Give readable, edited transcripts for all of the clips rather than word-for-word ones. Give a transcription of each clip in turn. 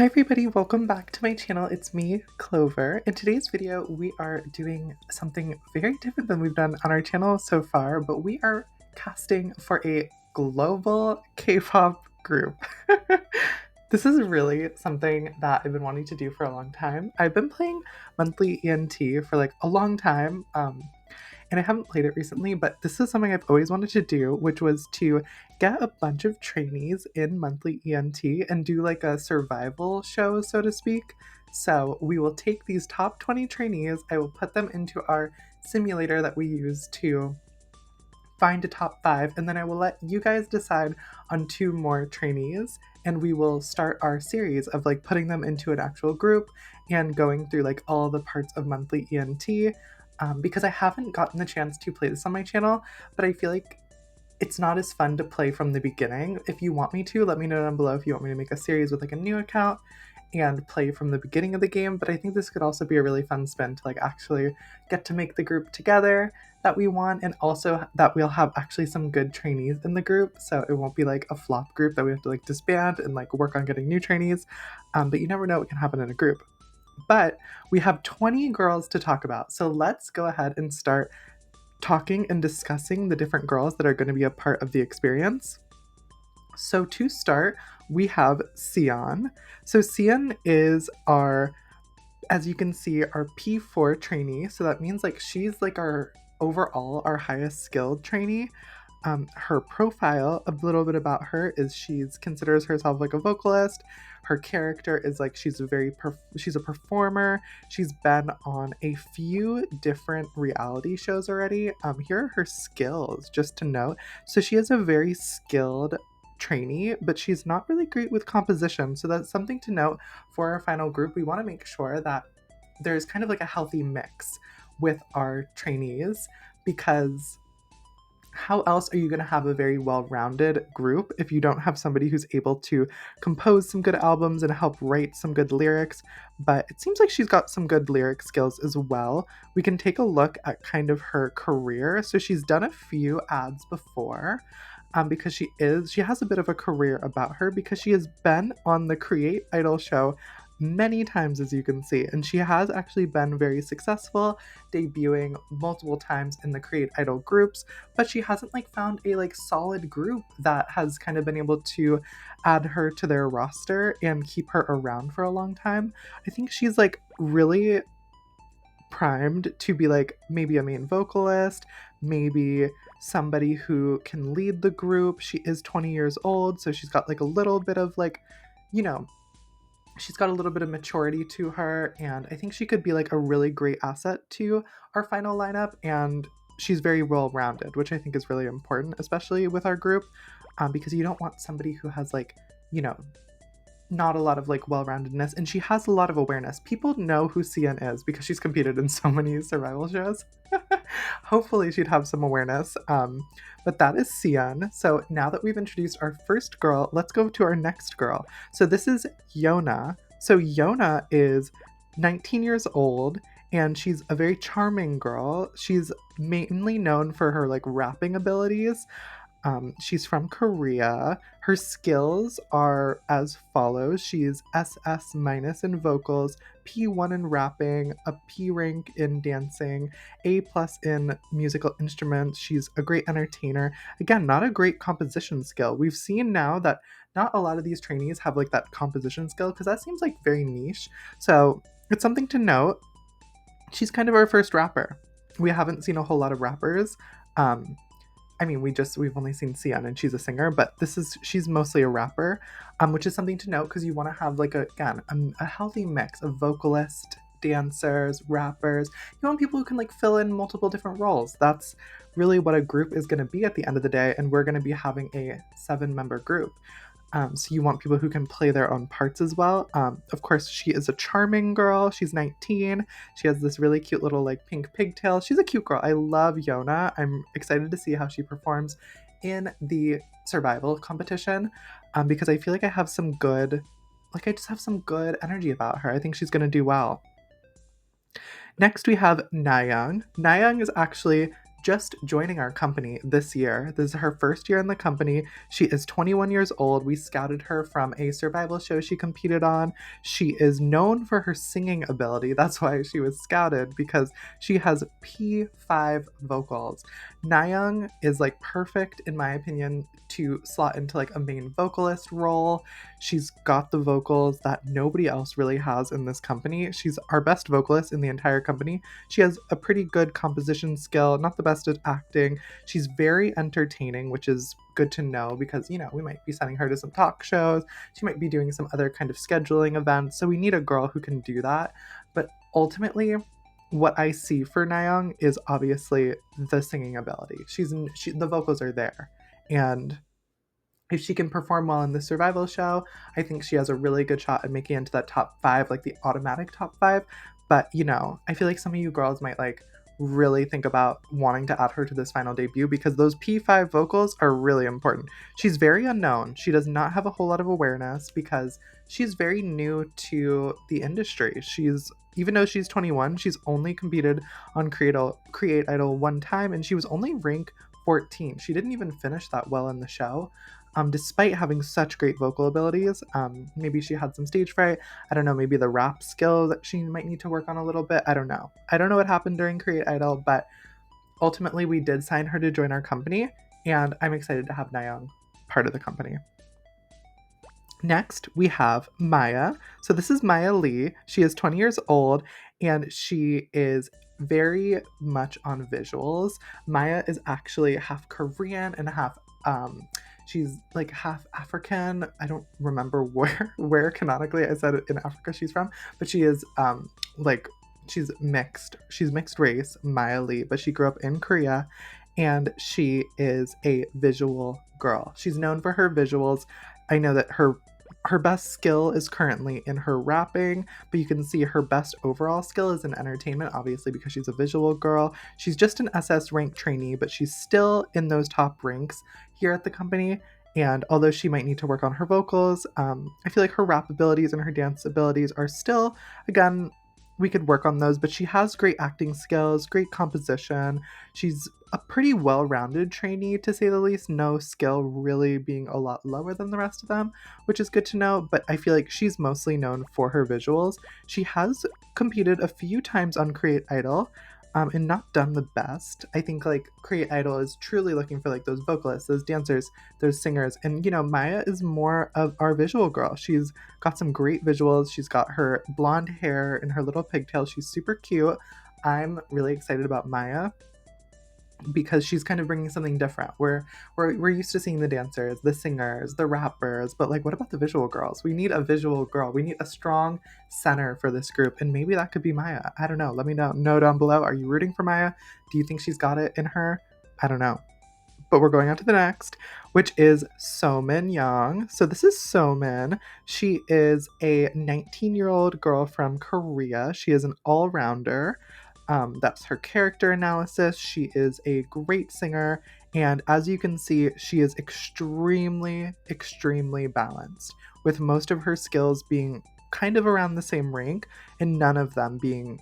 Hi everybody, welcome back to my channel. It's me, Clover. In today's video, we are doing something very different than we've done on our channel so far, but we are casting for a global K-pop group. This is really something that I've been wanting to do for a long time. I've been playing Monthly Ent for like a long time, and I haven't played it recently, but this is something I've always wanted to do, which was to get a bunch of trainees in Monthly Ent and do like a survival show, so to speak. So we will take these top 20 trainees, I will put them into our simulator that we use to find a top 5, and then I will let you guys decide on 2 more trainees, and we will start our series of like putting them into an actual group and going through like all the parts of Monthly Ent. Because I haven't gotten the chance to play this on my channel, but I feel like it's not as fun to play from the beginning. If you want me to, let me know down below if you want me to make a series with like a new account and play from the beginning of the game. But I think this could also be a really fun spin to like actually get to make the group together that we want, and also that we'll have actually some good trainees in the group, so it won't be like a flop group that we have to like disband and like work on getting new trainees. But you never know what can happen in a group. But we have 20 girls to talk about, so let's go ahead and start talking and discussing the different girls that are going to be a part of the experience. So to start, we have Sion. So Sion is our, as you can see, our P4 trainee. So that means like she's like our overall our highest skilled trainee. Her profile, a little bit about her, is she's considers herself like a vocalist. Her character is like she's a performer. She's been on a few different reality shows already. Here are her skills, just to note. So she is a very skilled trainee, but she's not really great with composition. So that's something to note for our final group. We want to make sure that there's kind of like a healthy mix with our trainees, because how else are you going to have a very well-rounded group if you don't have somebody who's able to compose some good albums and help write some good lyrics? But it seems like she's got some good lyric skills as well. We can take a look at kind of her career. So she's done a few ads before, because she has a bit of a career about her, because she has been on the Create Idol show many times, as you can see, and she has actually been very successful, debuting multiple times in the Create Idol groups, but she hasn't like found a like solid group that has kind of been able to add her to their roster and keep her around for a long time. I think she's like really primed to be like maybe a main vocalist, maybe somebody who can lead the group. She is 20 years old, so she's got like a little bit of like, you know, she's got a little bit of maturity to her, and I think she could be like a really great asset to our final lineup. And she's very well rounded, which I think is really important, especially with our group, because you don't want somebody who has like, you know, not a lot of like well-roundedness, and she has a lot of awareness. People know who CN is because she's competed in so many survival shows. Hopefully she'd have some awareness. But that is CN. So now that we've introduced our first girl, let's go to our next girl. So this is Yona. So Yona is 19 years old, and she's a very charming girl. She's mainly known for her like rapping abilities. She's from Korea. Her skills are as follows. She's SS minus in vocals, P1 in rapping, a P rank in dancing, A plus in musical instruments. She's a great entertainer. Again, not a great composition skill. We've seen now that not a lot of these trainees have like that composition skill, because that seems like very niche. So it's something to note. She's kind of our first rapper. We haven't seen a whole lot of rappers. Um, I mean, we've only seen Sian, and she's a singer, but she's mostly a rapper, which is something to note, because you want to have like a healthy mix of vocalists, dancers, rappers. You want people who can like fill in multiple different roles. That's really what a group is going to be at the end of the day, and we're going to be having a 7-member group. So you want people who can play their own parts as well. Of course, she is a charming girl. She's 19. She has this really cute little like pink pigtail. She's a cute girl. I love Yona. I'm excited to see how she performs in the survival competition, because I feel like I just have some good energy about her. I think she's going to do well. Next, we have Nayoung. Nayoung is actually just joining our company this year. This is her first year in the company. She is 21 years old. We scouted her from a survival show she competed on. She is known for her singing ability. That's why she was scouted, because she has P5 vocals. Nayoung is like perfect, in my opinion, to slot into like a main vocalist role. She's got the vocals that nobody else really has in this company. She's our best vocalist in the entire company. She has a pretty good composition skill, not the best at acting. She's very entertaining, which is good to know because, we might be sending her to some talk shows. She might be doing some other kind of scheduling events. So we need a girl who can do that. But ultimately, what I see for Nayoung is obviously the singing ability. The vocals are there. And if she can perform well in the survival show, I think she has a really good shot at making it into that top 5, like the automatic top 5. But, I feel like some of you girls might like really think about wanting to add her to this final debut because those P5 vocals are really important. She's very unknown. She does not have a whole lot of awareness because she's very new to the industry. Even though she's 21, she's only competed on Create Idol one time, and she was only rank 14. She didn't even finish that well in the show. Despite having such great vocal abilities. Maybe she had some stage fright. I don't know, maybe the rap skill that she might need to work on a little bit. I don't know. I don't know what happened during Create Idol, but ultimately we did sign her to join our company, and I'm excited to have Nayoung part of the company. Next, we have Maya. So this is Maya Lee. She is 20 years old, and she is very much on visuals. Maya is actually half Korean and half she's like half African. I don't remember where canonically I said in Africa she's from, but she is like she's mixed. She's mixed race, Maya Lee, but she grew up in Korea, and she is a visual girl. She's known for her visuals. I know that her best skill is currently in her rapping, but you can see her best overall skill is in entertainment, obviously, because she's a visual girl. She's just an SS rank trainee, but she's still in those top ranks here at the company. And although she might need to work on her vocals, I feel like her rap abilities and her dance abilities are still, again, we could work on those, but she has great acting skills, great composition. She's a pretty well-rounded trainee, to say the least. No skill really being a lot lower than the rest of them, which is good to know, but I feel like she's mostly known for her visuals. She has competed a few times on Create Idol, and not done the best. I think like Create Idol is truly looking for like those vocalists, those dancers, those singers, and Maya is more of our visual girl. She's got some great visuals. She's got her blonde hair and her little pigtail. She's super cute. I'm really excited about Maya because she's kind of bringing something different. We're used to seeing the dancers, the singers, the rappers, but like what about the visual girls? We need a visual girl. We need a strong center for this group, and maybe that could be Maya. I don't know. Let me know down below. Are you rooting for Maya? Do you think she's got it in her? I don't know. But we're going on to the next, which is Somin Young. So this is Somin. She is a 19-year-old girl from Korea. She is an all-rounder. That's her character analysis. She is a great singer, and as you can see, she is extremely, extremely balanced, with most of her skills being kind of around the same rank, and none of them being,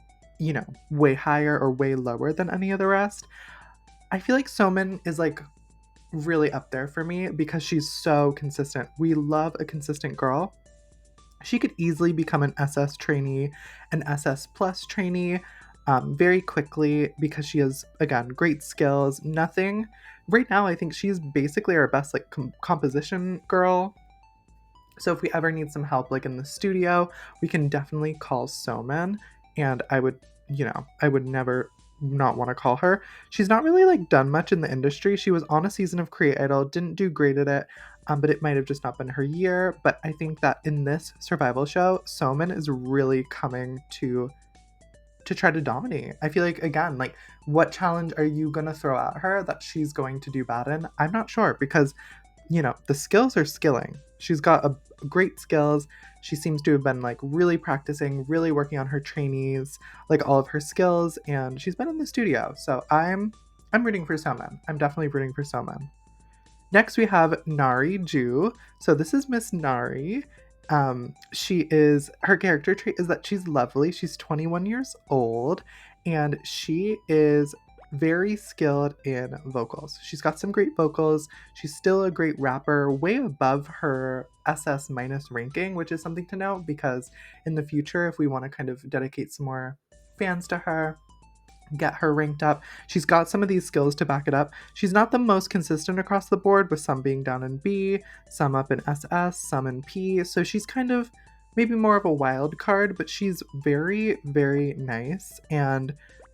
way higher or way lower than any of the rest. I feel like Somin is like really up there for me because she's so consistent. We love a consistent girl. She could easily become an SS trainee, an SS plus trainee, very quickly because she has, again, great skills. Nothing. Right now, I think she's basically our best like composition girl. So if we ever need some help like in the studio, we can definitely call Somin, and I would never not want to call her. She's not really like done much in the industry. She was on a season of Create Idol, didn't do great at it, but it might have just not been her year. But I think that in this survival show, Somin is really coming to try to dominate. I feel like, again, like what challenge are you gonna throw at her that she's going to do bad in? I'm not sure because the skills are skilling. She's got great skills. She seems to have been like really practicing, really working on her trainees, like all of her skills, and she's been in the studio. So I'm rooting for Somin. I'm definitely rooting for Somin. Next we have Nari Ju. So this is Miss Nari. Her character trait is that she's lovely. She's 21 years old, and she is very skilled in vocals. She's got some great vocals. She's still a great rapper, way above her SS minus ranking, which is something to note because in the future, if we want to kind of dedicate some more fans to her, get her ranked up. She's got some of these skills to back it up. She's not the most consistent across the board, with some being down in B, some up in SS, some in P. So she's kind of maybe more of a wild card, but she's very, very nice and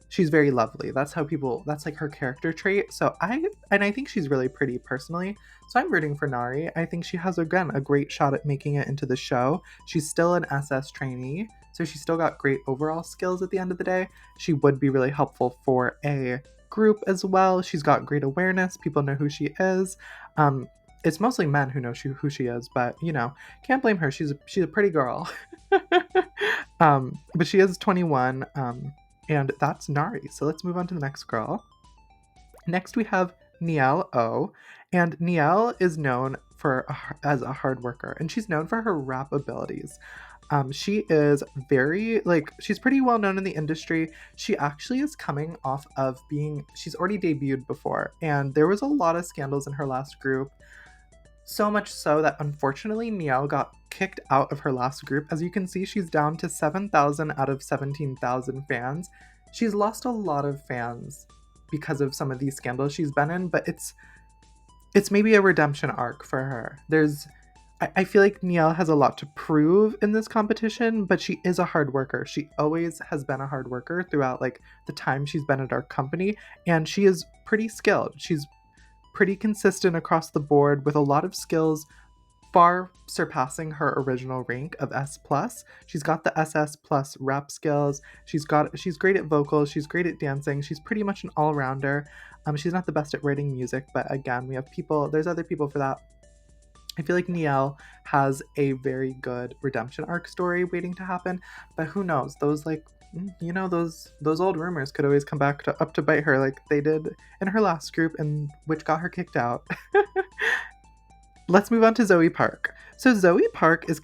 she's very lovely. That's like her character trait. I think she's really pretty personally. So I'm rooting for Nari. I think she has, again, a great shot at making it into the show. She's still an SS trainee, so she's still got great overall skills at the end of the day. She would be really helpful for a group as well. She's got great awareness. People know who she is. It's mostly men who know who she is, but can't blame her. She's a pretty girl. But she is 21, and that's Nari. So let's move on to the next girl. Next we have Niel O, and Niel is known as a hard worker, and she's known for her rap abilities. She is she's pretty well known in the industry. She actually is coming off of she's already debuted before, and there was a lot of scandals in her last group. So much so that unfortunately Niel got kicked out of her last group. As you can see, she's down to 7,000 out of 17,000 fans. She's lost a lot of fans because of some of these scandals she's been in, but it's maybe a redemption arc for her. I feel like Niel has a lot to prove in this competition, but she is a hard worker. She always has been a hard worker throughout the time she's been at our company, and she is pretty skilled. She's pretty consistent across the board with a lot of skills, far surpassing her original rank of S+. She's got the SS+ rap skills. She's great at vocals. She's great at dancing. She's pretty much an all-rounder. She's not the best at writing music, but again, there's other people for that. I feel like Niel has a very good redemption arc story waiting to happen, but who knows? Those old rumors could always come back up to bite her, like they did in her last group, and which got her kicked out. Let's move on to Zoe Park. So Zoe Park is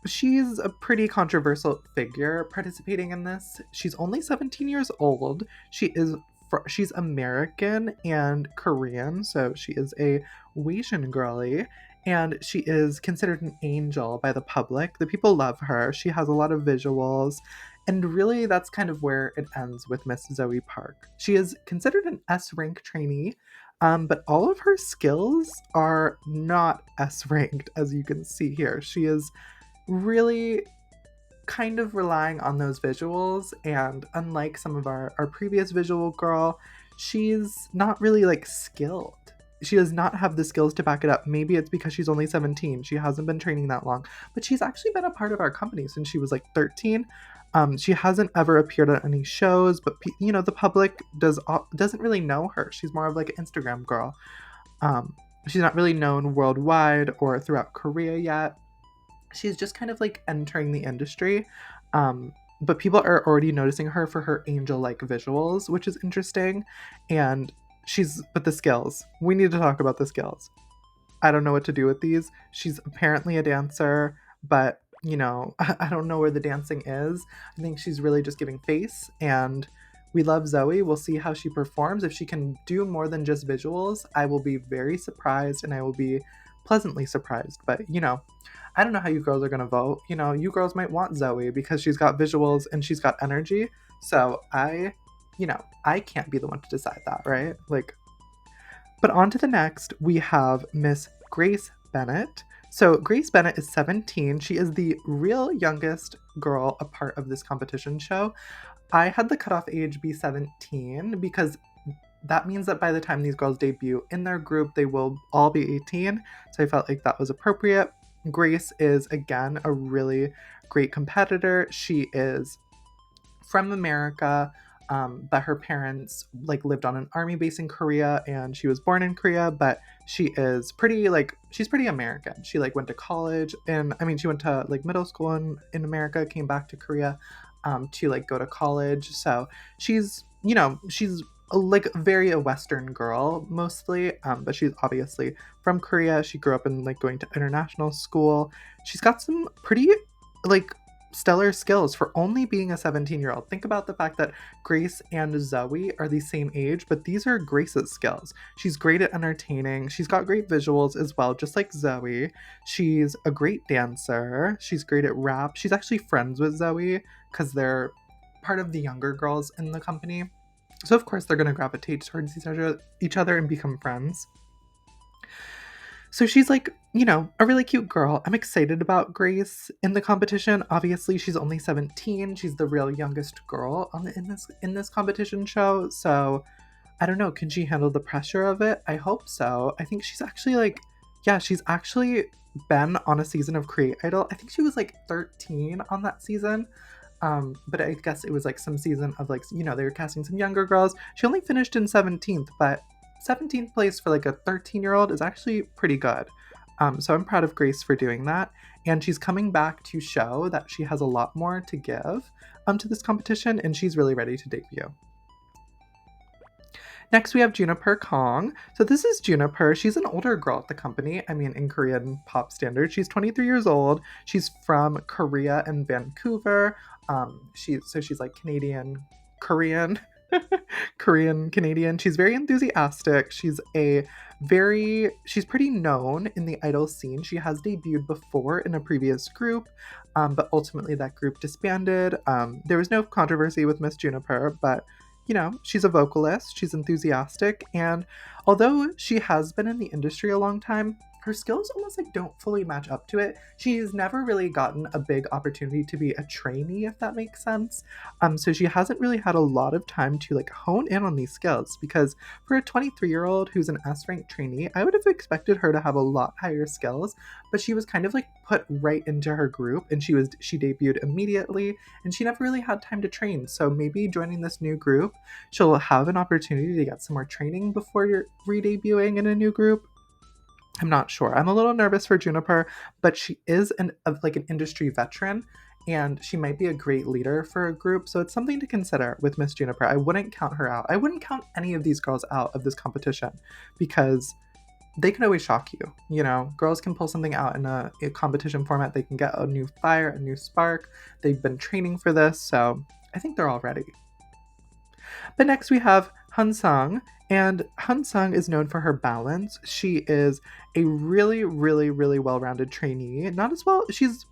she's a pretty controversial figure participating in this. She's only 17 years old. She's American and Korean, so she is a Asian girly, and she is considered an angel by the public. The people love her. She has a lot of visuals, and really that's kind of where it ends with Miss Zoe Park. She is considered an S-rank trainee, but all of her skills are not S-ranked, as you can see here. She is really kind of relying on those visuals, and unlike some of our previous visual girl, she's not really skilled. She does not have the skills to back it up. Maybe it's because she's only 17. She hasn't been training that long, but she's actually been a part of our company since she was 13. She hasn't ever appeared on any shows, but the public doesn't really know her. She's more of an Instagram girl. She's not really known worldwide or throughout Korea yet. She's just kind of entering the industry, but people are already noticing her for her angel-like visuals, which is interesting. And but the skills, we need to talk about the skills. I don't know what to do with these. She's apparently a dancer, but I don't know where the dancing is. I think she's really just giving face, and we love Zoe. We'll see how she performs. If she can do more than just visuals, I will be very surprised, and I will be pleasantly surprised. But I don't know how you girls are going to vote. You girls might want Zoe because she's got visuals and she's got energy. So I can't be the one to decide that, right? But on to the next, we have Miss Grace Bennett. So Grace Bennett is 17. She is the real youngest girl a part of this competition show. I had the cutoff age be 17 because that means that by the time these girls debut in their group, they will all be 18. So I felt like that was appropriate. Grace is, again, a really great competitor. She is from America, but her parents lived on an army base in Korea, and she was born in Korea, but she is she's pretty American. She went to college, and she went to middle school in America, came back to Korea to go to college. So she's very a Western girl mostly, but she's obviously from Korea. She grew up in going to international school. She's got some pretty stellar skills for only being a 17-year-old. Think about the fact that Grace and Zoe are the same age, but these are Grace's skills. She's great at entertaining. She's got great visuals as well, just like Zoe. She's a great dancer. She's great at rap. She's actually friends with Zoe because they're part of the younger girls in the company. So of course they're going to gravitate towards each other and become friends. So she's like, a really cute girl. I'm excited about Grace in the competition. Obviously, she's only 17. She's the real youngest girl in this competition show. So I don't know. Can she handle the pressure of it? I hope so. I think she's actually she's actually been on a season of Create Idol. I think she was like 13 on that season. But I guess it was like some season of they were casting some younger girls. She only finished in 17th, but 17th place for like a 13-year-old is actually pretty good. So I'm proud of Grace for doing that. And she's coming back to show that she has a lot more to give to this competition, and she's really ready to debut. Next, we have Juniper Kong. So this is Juniper. She's an older girl at the company. I mean, in Korean pop standards, she's 23 years old. She's from Korea and Vancouver. She's like Canadian, Korean, Korean Canadian. She's very enthusiastic. She's pretty known in the idol scene. She has debuted before in a previous group, but ultimately that group disbanded. There was no controversy with Miss Juniper, but she's a vocalist, she's enthusiastic, and although she has been in the industry a long time, her skills almost don't fully match up to it. She's never really gotten a big opportunity to be a trainee, if that makes sense. So she hasn't really had a lot of time to hone in on these skills, because for a 23-year-old who's an S-ranked trainee, I would have expected her to have a lot higher skills, but she was kind of put right into her group, and she debuted immediately, and she never really had time to train. So maybe joining this new group, she'll have an opportunity to get some more training before you're re-debuting in a new group. I'm not sure. I'm a little nervous for Juniper, but she is an industry veteran, and she might be a great leader for a group. So it's something to consider with Miss Juniper. I wouldn't count her out. I wouldn't count any of these girls out of this competition, because they can always shock you. Girls can pull something out in a competition format. They can get a new fire, a new spark. They've been training for this, so I think they're all ready. But next we have Hansung, and Hansung is known for her balance. She is a really, really, really well-rounded trainee. Not as well, she's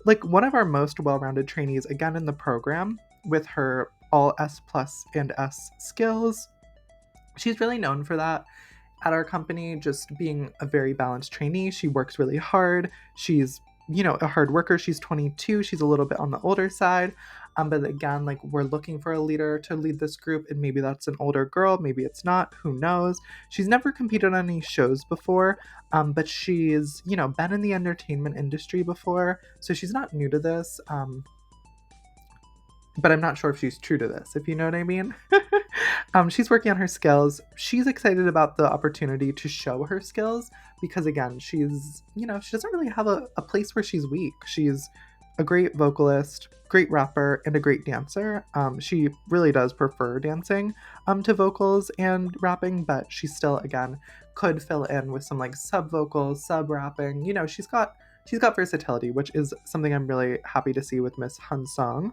one of our most well-rounded trainees again in the program, with her all S plus and S skills. She's really known for that at our company, just being a very balanced trainee. She works really hard. She's a hard worker. She's 22. She's a little bit on the older side. But again, we're looking for a leader to lead this group, and maybe that's an older girl, maybe it's not, who knows. She's never competed on any shows before, but she's, been in the entertainment industry before, so she's not new to this. But I'm not sure if she's true to this, if you know what I mean. She's working on her skills. She's excited about the opportunity to show her skills, because again, she's, she doesn't really have a place where she's weak. She's a great vocalist, great rapper, and a great dancer. She really does prefer dancing to vocals and rapping, but she still, again, could fill in with some sub vocals, sub rapping. She's got versatility, which is something I'm really happy to see with Miss Hansung.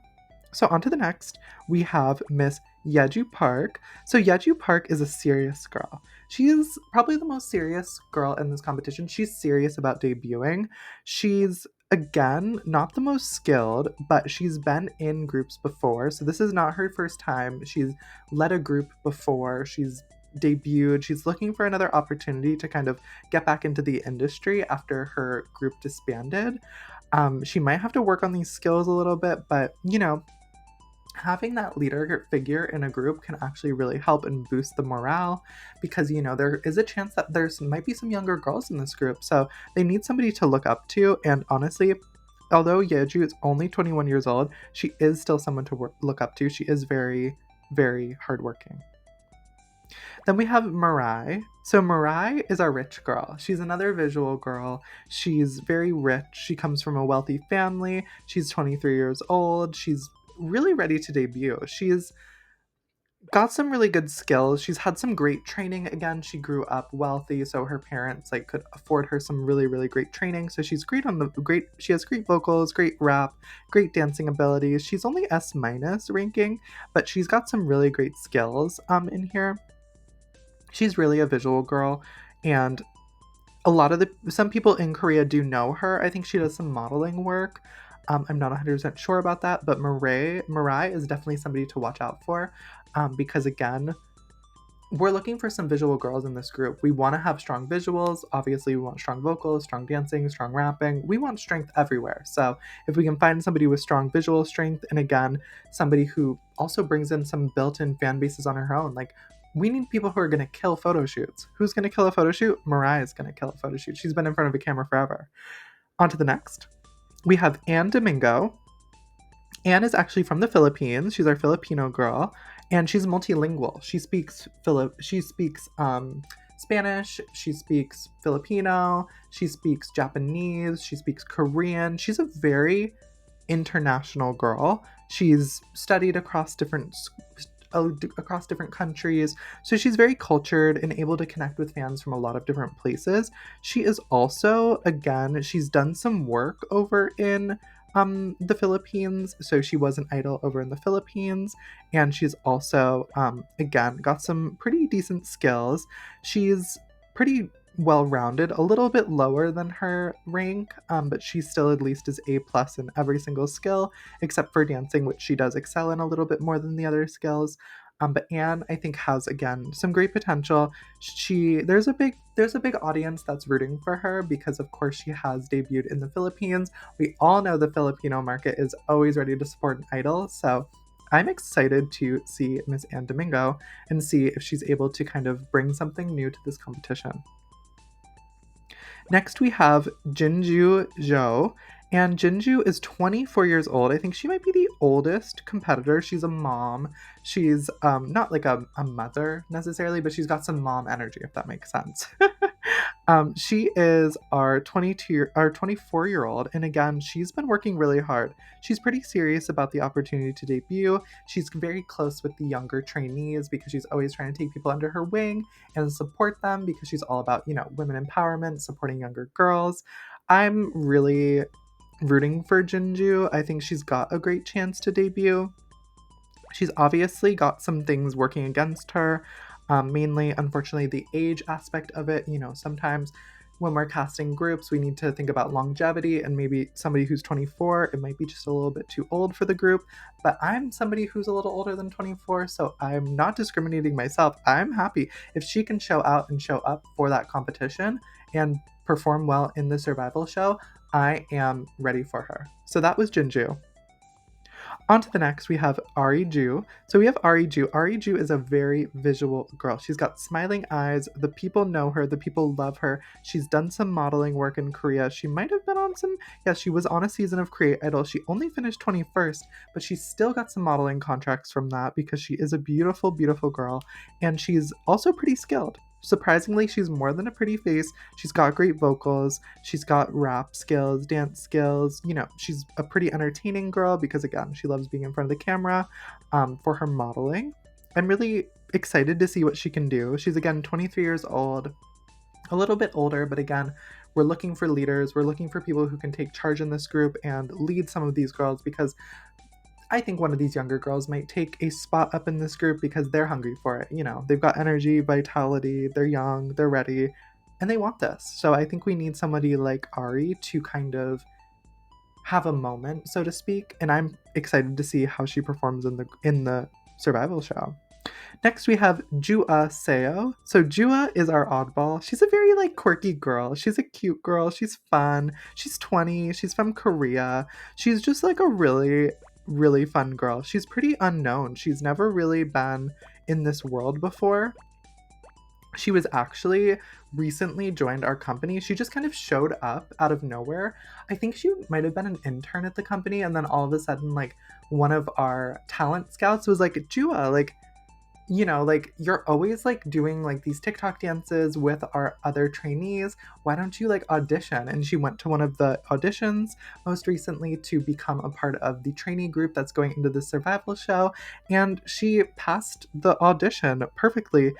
So on to the next, we have Miss Yeju Park. So Yeju Park is a serious girl. She is probably the most serious girl in this competition. She's serious about debuting. She's, again, not the most skilled, but she's been in groups before. So this is not her first time. She's led a group before. She's debuted. She's looking for another opportunity to kind of get back into the industry after her group disbanded. She might have to work on these skills a little bit, but having that leader figure in a group can actually really help and boost the morale, because there is a chance that might be some younger girls in this group, so they need somebody to look up to. And honestly, although Yeju is only 21 years old, she is still someone to look up to. She is very, very hardworking. Then we have Mirai. So Mirai is our rich girl. She's another visual girl. She's very rich. She comes from a wealthy family. She's 23 years old. She's really ready to debut. She's got some really good skills. She's had some great training. Again, she grew up wealthy, so her parents like could afford her some really, really great training. So she's great on the great. She has great vocals, great rap, great dancing abilities. She's only S minus ranking, but she's got some really great skills in here. She's really a visual girl, and a lot of the some people in Korea do know her. I think she does some modeling work. I'm not 100% sure about that, but Mirai is definitely somebody to watch out for, because again, we're looking for some visual girls in this group. We want to have strong visuals. Obviously, we want strong vocals, strong dancing, strong rapping. We want strength everywhere. So, if we can find somebody with strong visual strength, and again, somebody who also brings in some built in fan bases on her own, like we need people who are going to kill photo shoots. Who's going to kill a photo shoot? Mariah is going to kill a photo shoot. She's been in front of a camera forever. On to the next. We have Anne Domingo. Anne is actually from the Philippines. She's our Filipino girl, and she's multilingual. She speaks Spanish. She speaks Filipino. She speaks Japanese. She speaks Korean. She's a very international girl. She's studied across different countries, so she's very cultured and able to connect with fans from a lot of different places. She is also, again, she's done some work over in the Philippines, so she was an idol over in the Philippines, and she's also again got some pretty decent skills. She's pretty well rounded, a little bit lower than her rank, but she still at least is A plus in every single skill except for dancing, which she does excel in a little bit more than the other skills. But Anne, I think, has again some great potential. There's a big audience that's rooting for her because, of course, she has debuted in the Philippines. We all know the Filipino market is always ready to support an idol, so I'm excited to see Miss Anne Domingo and see if she's able to kind of bring something new to this competition. Next, we have Jinju Zhou. And Jinju is 24 years old. I think she might be the oldest competitor. She's a mom. She's not like a mother necessarily, but she's got some mom energy, if that makes sense. She is our 24-year-old, and again, she's been working really hard. She's pretty serious about the opportunity to debut. She's very close with the younger trainees because she's always trying to take people under her wing and support them because she's all about, women empowerment, supporting younger girls. I'm really rooting for Jinju. I think she's got a great chance to debut. She's obviously got some things working against her, mainly, unfortunately, the age aspect of it. Sometimes when we're casting groups, we need to think about longevity, and maybe somebody who's 24, it might be just a little bit too old for the group. But I'm somebody who's a little older than 24, so I'm not discriminating myself. I'm happy if she can show out and show up for that competition and perform well in the survival show. I am ready for her. So that was Jinju. On to the next, we have Ari Ju. So we have Ari Ju. Ari Ju is a very visual girl. She's got smiling eyes. The people know her. The people love her. She's done some modeling work in Korea. She might have been on some, yes, she was on a season of Create Idol. She only finished 21st, but she still got some modeling contracts from that because she is a beautiful, beautiful girl. And she's also pretty skilled. Surprisingly, she's more than a pretty face. She's got great vocals. She's got rap skills, dance skills. She's a pretty entertaining girl because, again, she loves being in front of the camera. For her modeling, I'm really excited to see what she can do. She's, again, 23 years old, a little bit older, but again, we're looking for leaders. We're looking for people who can take charge in this group and lead some of these girls because I think one of these younger girls might take a spot up in this group because they're hungry for it. They've got energy, vitality, they're young, they're ready, and they want this. So I think we need somebody like Ari to kind of have a moment, so to speak, and I'm excited to see how she performs in the survival show. Next, we have Jua Seo. So Jua is our oddball. She's a very quirky girl. She's a cute girl. She's fun. She's 20. She's from Korea. She's just a really, really fun girl. She's pretty unknown. She's never really been in this world before. She was actually recently joined our company. She just kind of showed up out of nowhere. I think she might have been an intern at the company, and then all of a sudden, one of our talent scouts was like, Jua, you know, like, you're always like doing like these TikTok dances with our other trainees. Why don't you like audition? And she went to one of the auditions most recently to become a part of the trainee group that's going into the survival show. And she passed the audition perfectly,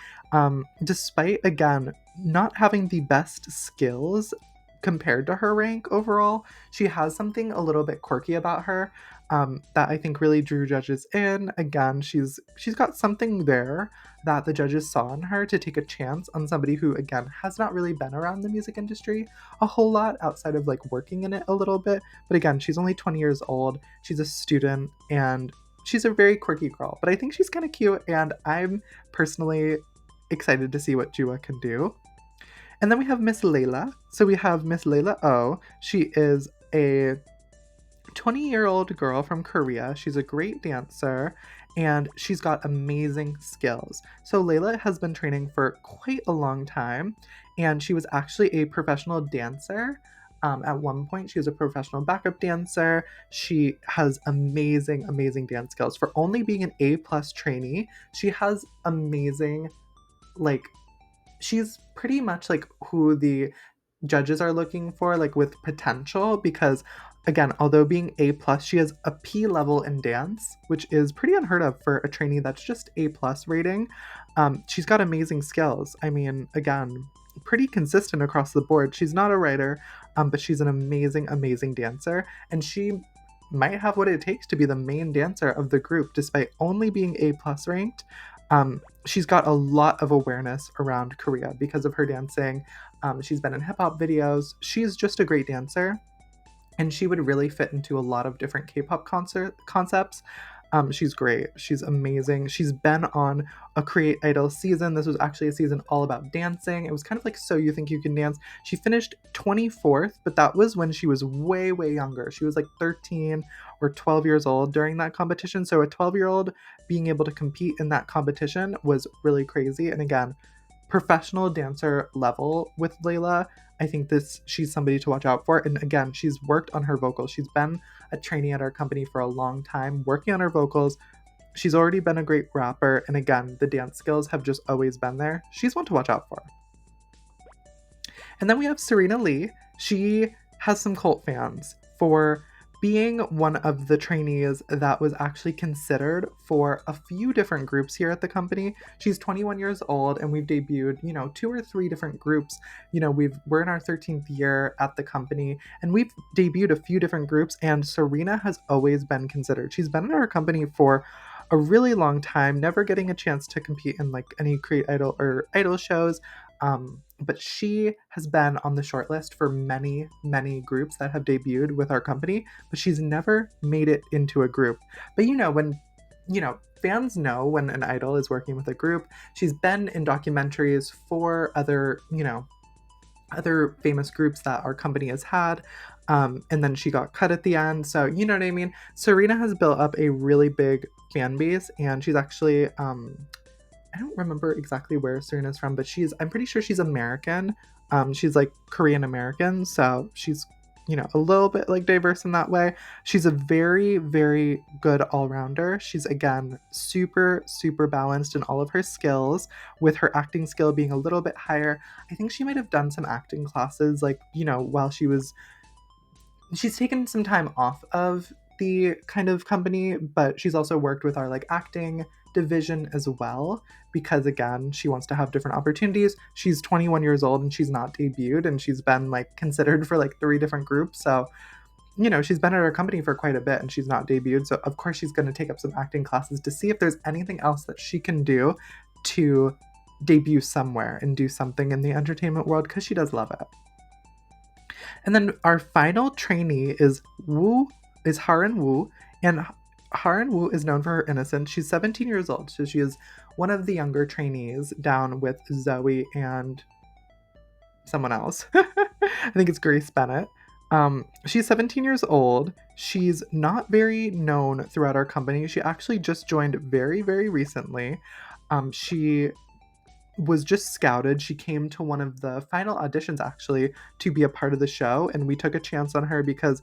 despite, again, not having the best skills compared to her rank overall. She has something a little bit quirky about her, that I think really drew judges in. Again, she's got something there that the judges saw in her to take a chance on somebody who, again, has not really been around the music industry a whole lot outside of like working in it a little bit. But again, she's only 20 years old. She's a student and she's a very quirky girl. But I think she's kind of cute, and I'm personally excited to see what Jua can do. And then we have Miss Layla. So we have Miss Layla O. She is a 20-year-old girl from Korea. She's a great dancer and she's got amazing skills. So Layla has been training for quite a long time, and she was actually a professional dancer. At one point, she was a professional backup dancer. She has amazing, amazing dance skills. For only being an A plus trainee, she has amazing, like, she's pretty much like who the judges are looking for, like with potential, because again, although being A plus, she has a P level in dance, which is pretty unheard of for a trainee that's just A plus rating. She's got amazing skills. I mean, again, pretty consistent across the board. She's not a writer, but she's an amazing, amazing dancer, and she might have what it takes to be the main dancer of the group, despite only being A plus ranked. She's got a lot of awareness around Korea because of her dancing. She's been in hip hop videos. She's just a great dancer, and she would really fit into a lot of different K-pop concert concepts. She's great. She's amazing. She's been on a Create Idol season. This was actually a season all about dancing. It was kind of like So You Think You Can Dance. She finished 24th, but that was when she was way, way younger. She was like 13 or 12 years old during that competition. So a 12-year-old being able to compete in that competition was really crazy. And again, professional dancer level with Layla. I think she's somebody to watch out for. And again, she's worked on her vocals. She's been a trainee at our company for a long time, working on her vocals. She's already been a great rapper. And again, the dance skills have just always been there. She's one to watch out for. And then we have Serena Lee. She has some cult fans for being one of the trainees that was actually considered for a few different groups here at the company. She's 21 years old, and we've debuted, 2 or 3 different groups. We're in our 13th year at the company, and we've debuted a few different groups, and Serena has always been considered. She's been in our company for a really long time, never getting a chance to compete in like any Create Idol or Idol shows. But she has been on the shortlist for many, many groups that have debuted with our company, but she's never made it into a group. But when, fans know when an idol is working with a group. She's been in documentaries for other, other famous groups that our company has had. And then she got cut at the end. So, you know what I mean? Serena has built up a really big fan base, and she's actually, I don't remember exactly where Serena's from, but I'm pretty sure she's American. She's like Korean American, so she's, a little bit like diverse in that way. She's a very, very good all-rounder. She's, again, super, super balanced in all of her skills, with her acting skill being a little bit higher. I think she might have done some acting classes, like, while she's taken some time off of the kind of company, but she's also worked with our like acting division as well, because again, she wants to have different opportunities. She's 21 years old and she's not debuted, and she's been like considered for like 3 different groups. So, she's been at our company for quite a bit and she's not debuted. So of course she's going to take up some acting classes to see if there's anything else that she can do to debut somewhere and do something in the entertainment world, because she does love it. And then our final trainee is Haran Woo, and Haran Woo is known for her innocence. She's 17 years old, so she is one of the younger trainees, down with Zoe and someone else. I think it's Grace Bennett. She's 17 years old. She's not very known throughout our company. She actually just joined very, very recently. She was just scouted. She came to one of the final auditions actually to be a part of the show, and we took a chance on her because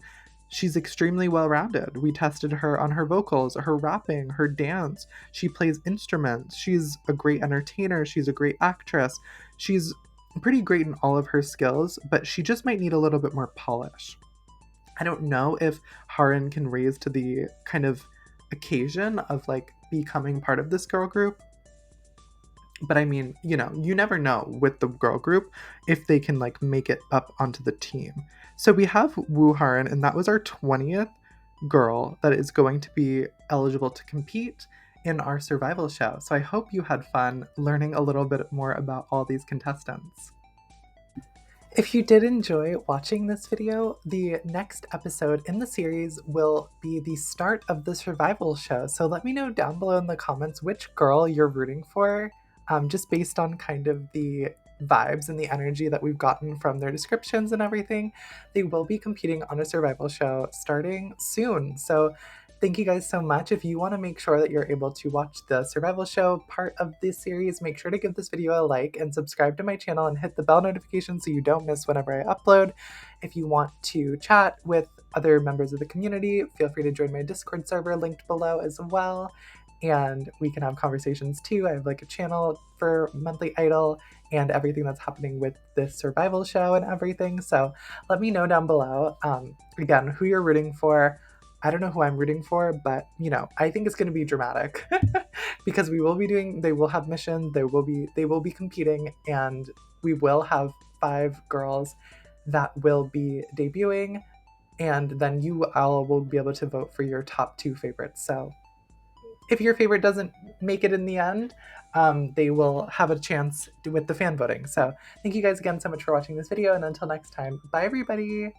She's extremely well rounded. We tested her on her vocals, her rapping, her dance. She plays instruments. She's a great entertainer. She's a great actress. She's pretty great in all of her skills, but she just might need a little bit more polish. I don't know if Harin can raise to the kind of occasion of like becoming part of this girl group. But I mean, you never know with the girl group if they can like make it up onto the team. So we have Woo Harin, and that was our 20th girl that is going to be eligible to compete in our survival show. So I hope you had fun learning a little bit more about all these contestants. If you did enjoy watching this video, the next episode in the series will be the start of the survival show. So let me know down below in the comments which girl you're rooting for, just based on kind of the vibes and the energy that we've gotten from their descriptions and everything. They will be competing on a survival show starting soon. So thank you guys so much. If you want to make sure that you're able to watch the survival show part of this series, make sure to give this video a like and subscribe to my channel and hit the bell notification so you don't miss whenever I upload. If you want to chat with other members of the community, feel free to join my Discord server linked below as well. And we can have conversations too. I have like a channel for Monthly Idol and everything that's happening with this survival show and everything. So let me know down below, again, who you're rooting for. I don't know who I'm rooting for, but I think it's going to be dramatic because they will have missions, they will be competing, and we will have 5 girls that will be debuting, and then you all will be able to vote for your top 2 favorites. So if your favorite doesn't make it in the end, they will have a chance with the fan voting. So thank you guys again so much for watching this video, and until next time, bye everybody!